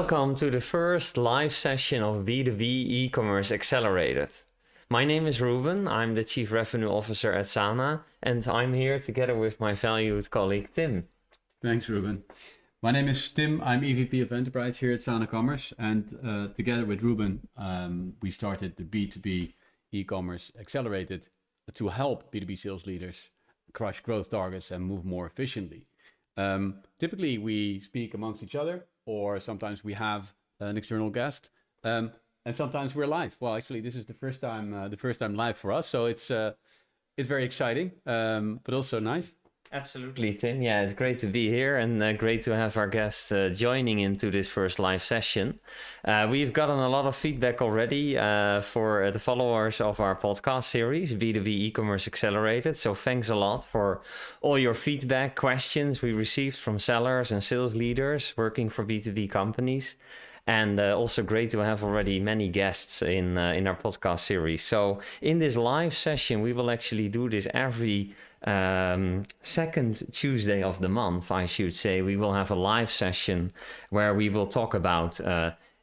Welcome to the first live session of B2B E-Commerce Accelerated. My name is Ruben, I'm the Chief Revenue Officer at Sana, and I'm here together with my valued colleague Tim. Thanks, Ruben. My name is Tim, I'm EVP of Enterprise here at Sana Commerce, and together with Ruben, we started the B2B E-Commerce Accelerated to help B2B sales leaders crush growth targets and move more efficiently. Typically, we speak amongst each other, or sometimes we have an external guest, and sometimes we're live. Well, actually, this is the first time live for us, so it's very exciting, but also nice. Absolutely, Tim. Yeah, it's great to be here and great to have our guests joining into this first live session. We've gotten a lot of feedback already for the followers of our podcast series, B2B E-Commerce Accelerated. So thanks a lot for all your feedback, questions we received from sellers and sales leaders working for B2B companies. And also great to have already many guests in our podcast series. So in this live session, we will actually do this every second Tuesday of the month, I should say. We will have a live session where we will talk about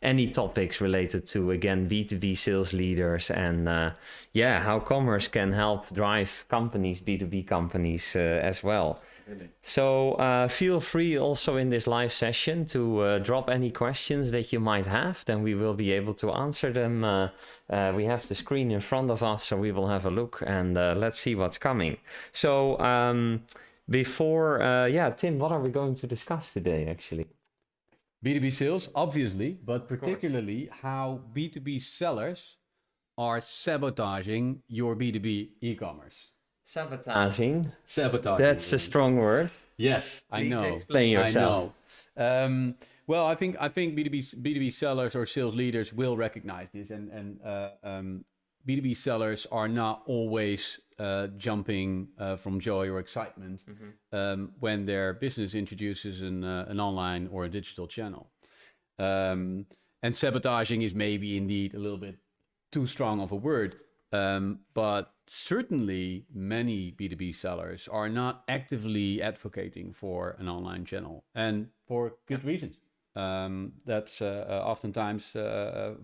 any topics related to, again, B2B sales leaders and how commerce can help drive companies, B2B companies as well. Really. So feel free also in this live session to drop any questions that you might have, then we will be able to answer them. We have the screen in front of us, so we will have a look and let's see what's coming. So Tim, what are we going to discuss today actually? B2B sales, obviously, but particularly how B2B sellers are sabotaging your B2B e-commerce. Sabotaging. That's a strong word. Yes, Please I know. Explain yourself. I know. Well, I think B2B sellers or sales leaders will recognize this, and B2B sellers are not always jumping from joy or excitement when their business introduces an online or a digital channel. And sabotaging is maybe indeed a little bit too strong of a word, but certainly many B2B sellers are not actively advocating for an online channel, and for good reasons. That's oftentimes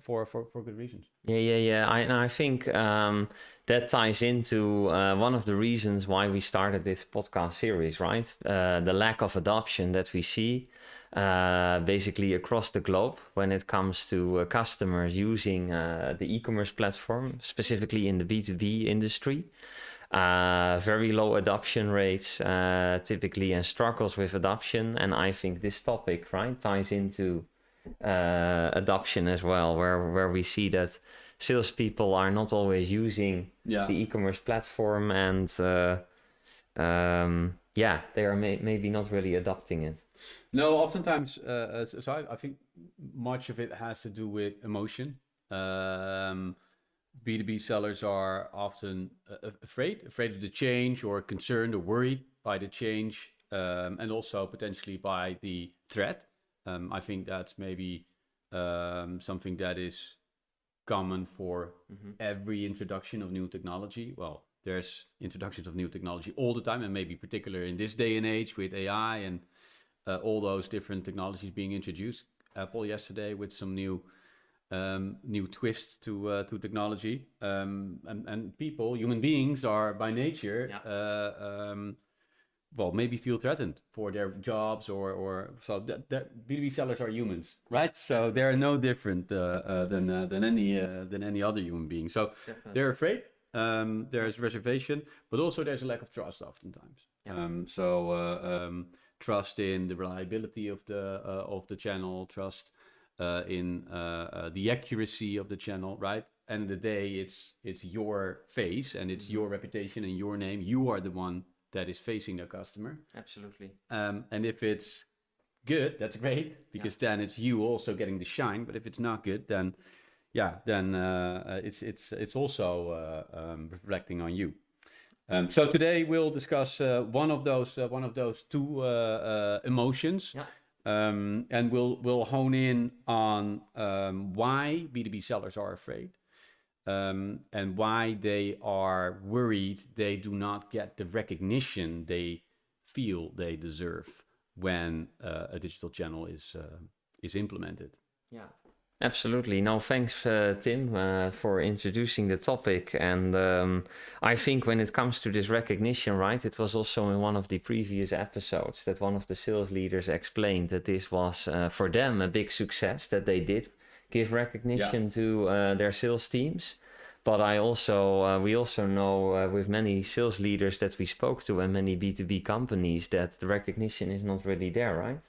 for good reasons. I think that ties into one of the reasons why we started this podcast series, right? The lack of adoption that we see basically across the globe when it comes to customers using the e-commerce platform, specifically in the B2B industry. Very low adoption rates typically, and struggles with adoption. And I think this topic, right, ties into adoption as well, where we see that salespeople are not always using the e-commerce platform, and they are maybe not really adopting it. No, oftentimes, so I think much of it has to do with emotion. B2B sellers are often afraid of the change, or concerned or worried by the change, and also potentially by the threat. I think that's maybe something that is common for every introduction of new technology. Well, there's introductions of new technology all the time, and maybe particular in this day and age with AI and all those different technologies being introduced. Apple yesterday with some new twists to technology, and people, human beings, are by nature maybe feel threatened for their jobs, or so that B2B sellers are humans, right? So they're no different than any other human being. So definitely. They're afraid. There's reservation, but also there's a lack of trust oftentimes. Trust in the reliability of the channel, trust in the accuracy of the channel, right? End of the day, it's your face and it's your reputation and your name. You are the one that is facing the customer. Absolutely. And if it's good, that's great, because then it's you also getting the shine. But if it's not good, then it's also reflecting on you. So today we'll discuss one of those two emotions. Yeah. And we'll hone in on why B2B sellers are afraid, and why they are worried they do not get the recognition they feel they deserve when a digital channel is implemented. Yeah. Absolutely. No, thanks, Tim, for introducing the topic. And I think when it comes to this recognition, right, it was also in one of the previous episodes that one of the sales leaders explained that this was for them a big success, that they did give recognition to their sales teams. But we also know with many sales leaders that we spoke to and many B2B companies that the recognition is not really there, right?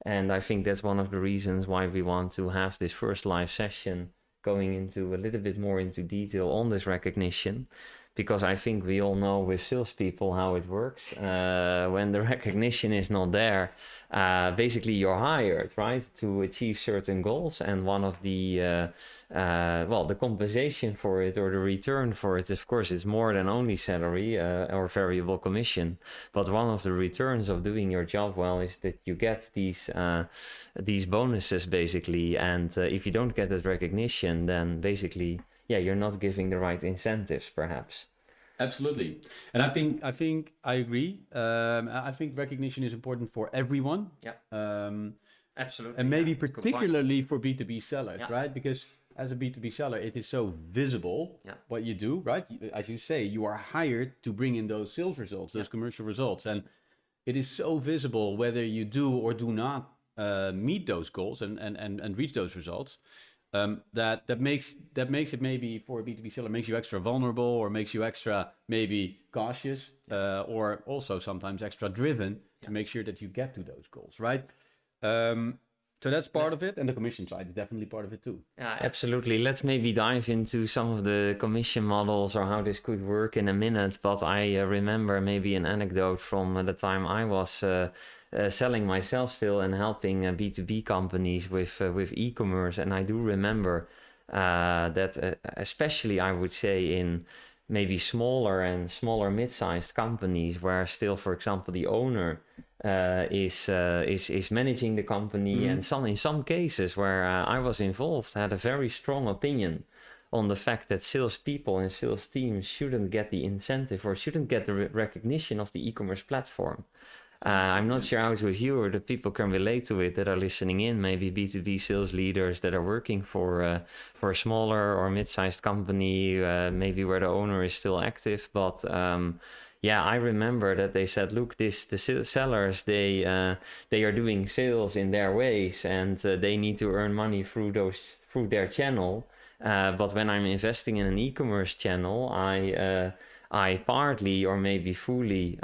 And I think that's one of the reasons why we want to have this first live session going into a little bit more into detail on this recognition, because I think we all know with salespeople how it works. When the recognition is not there, basically you're hired, right, to achieve certain goals, and one of the the compensation for it or the return for it, of course, is more than only salary or variable commission. But one of the returns of doing your job well is that you get these bonuses basically, and if you don't get that recognition, then basically you're not giving the right incentives, perhaps. Absolutely, and I think I agree. I think recognition is important for everyone. Absolutely, and maybe particularly for B2B sellers, right? Because as a B2B seller, it is so visible what you do, right? As you say, you are hired to bring in those sales results, those commercial results, and it is so visible whether you do or do not meet those goals and reach those results. That makes it maybe for a B2B seller makes you extra vulnerable, or makes you extra maybe cautious, or also sometimes extra driven to make sure that you get to those goals, right? So that's part of it, and the commission side is definitely part of it too. Yeah, absolutely. Let's maybe dive into some of the commission models or how this could work in a minute. But I remember maybe an anecdote from the time I was selling myself still and helping B2B companies with e-commerce. And I do remember that especially I would say in maybe smaller mid-sized companies where still, for example, the owner is managing the company, and in some cases where I was involved had a very strong opinion on the fact that salespeople and sales teams shouldn't get the incentive or shouldn't get the recognition of the e-commerce platform. I'm not sure how it's with you or the people can relate to it that are listening in, maybe B2B sales leaders that are working for a smaller or mid-sized company, maybe where the owner is still active. But I remember that they said, look, the sellers, they are doing sales in their ways, and they need to earn money through their channel. But when I'm investing in an e-commerce channel, I partly or maybe fully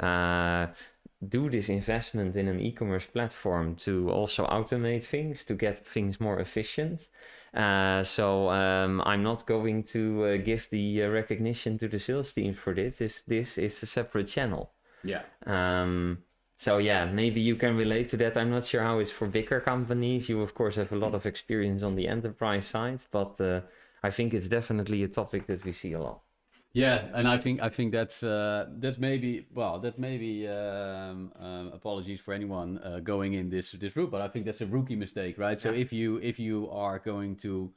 do this investment in an e-commerce platform to also automate things, to get things more efficient. So I'm not going to give the recognition to the sales team for this. This is a separate channel. So maybe you can relate to that. I'm not sure how it's for bigger companies. You of course have a lot of experience on the enterprise side, but I think it's definitely a topic that we see a lot. Yeah, and I think that's maybe apologies for anyone going in this route, but I think that's a rookie mistake, right? So if you are going to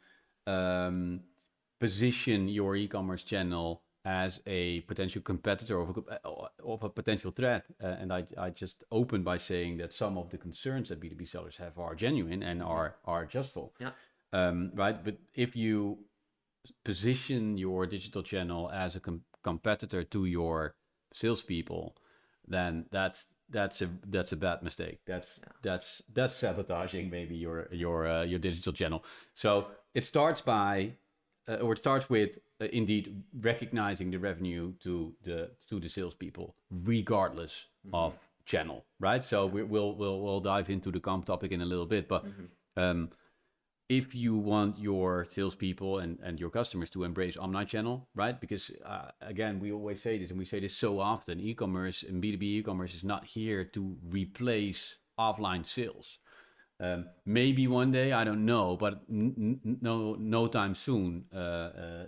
position your e-commerce channel as a potential competitor of a potential threat, and I just opened by saying that some of the concerns that B2B sellers have are genuine and are justful, right? But if you position your digital channel as a competitor to your salespeople, then that's a bad mistake. That's sabotaging maybe your digital channel. So it starts with indeed recognizing the revenue to the salespeople regardless of channel, right? So we'll dive into the comp topic in a little bit, but if you want your salespeople and your customers to embrace omni-channel, right? Because again, we always say this, and we say this so often: e-commerce and B2B e-commerce is not here to replace offline sales. Maybe one day, I don't know, but no time soon,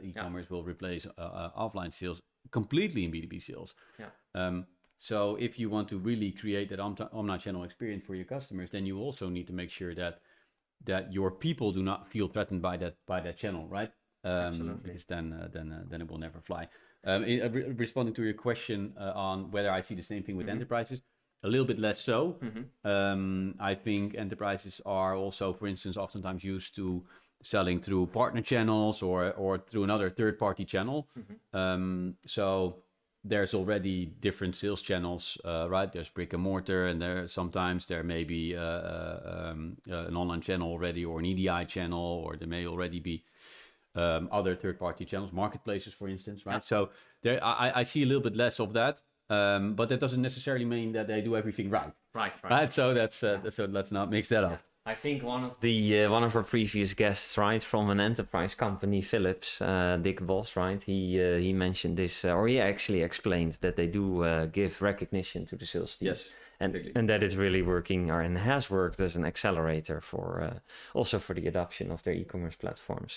e-commerce will replace offline sales completely in B2B sales. So if you want to really create that omni-channel experience for your customers, then you also need to make sure that your people do not feel threatened by that channel, right? Because then it will never fly. Responding to your question on whether I see the same thing with enterprises, a little bit less so. I think enterprises are also, for instance, oftentimes used to selling through partner channels or through another third-party channel. So there's already different sales channels, right? There's brick and mortar, and there may be an online channel already, or an EDI channel, or there may already be other third-party channels, marketplaces, for instance, right? Yeah. So there, I see a little bit less of that, but that doesn't necessarily mean that they do everything right. Right. So so let's not mix that up. I think one of our previous guests, right, from an enterprise company, Philips, Dick Bos, right, he mentioned this, or he actually explained that they do give recognition to the sales team. Yes. And that it's really working, and has worked as an accelerator for also for the adoption of their e-commerce platforms.